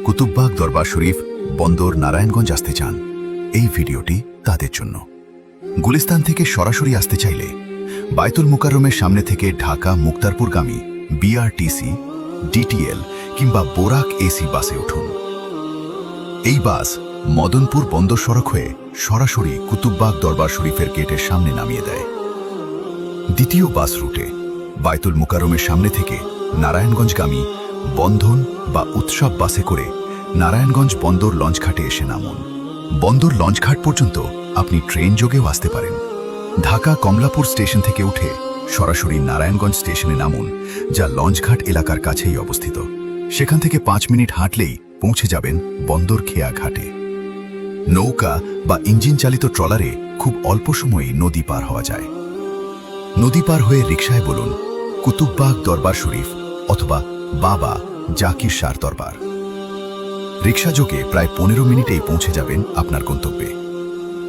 কুতুববাগ দরবার শরীফ বন্দর নারায়ণগঞ্জ আসতে চান, এই ভিডিওটি তাদের জন্য। গুলিস্তান থেকে সরাসরি আসতে চাইলে বায়তুল মুকাররমের সামনে থেকে ঢাকা মুক্তারপুরগামী বিআরটিসি, ডিটিএল কিংবা বোরাক এসি বাসে উঠুন। এই বাস মদনপুর বন্দর সড়ক হয়ে সরাসরি কুতুববাগ দরবার শরীফের গেটের সামনে নামিয়ে দেয়। দ্বিতীয় বাস রুটে বায়তুল মুকাররমের সামনে থেকে নারায়ণগঞ্জগামী বন্ধন বা উৎসব বাসে করে নারায়ণগঞ্জ বন্দর লঞ্চঘাটে এসে নামুন। বন্দর লঞ্চঘাট পর্যন্ত আপনি ট্রেন যোগেও আসতে পারেন। ঢাকা কমলাপুর স্টেশন থেকে উঠে সরাসরি নারায়ণগঞ্জ স্টেশনে নামুন, যা লঞ্চঘাট এলাকার কাছেই অবস্থিত। সেখান থেকে 5 মিনিট হাঁটলেই পৌঁছে যাবেন বন্দর খেয়া ঘাটে। নৌকা বা ইঞ্জিন চালিত ট্রলারে খুব অল্প সময়েই নদী পার হওয়া যায়। নদী পার হয়ে রিকশায় বলুন কুতুববাগ দরবার শরীফ অথবা বাবা জাকির শাহ দরবার। রিকশা যোগে প্রায় 15 মিনিটেই পৌঁছে যাবেন আপনার গন্তব্যে।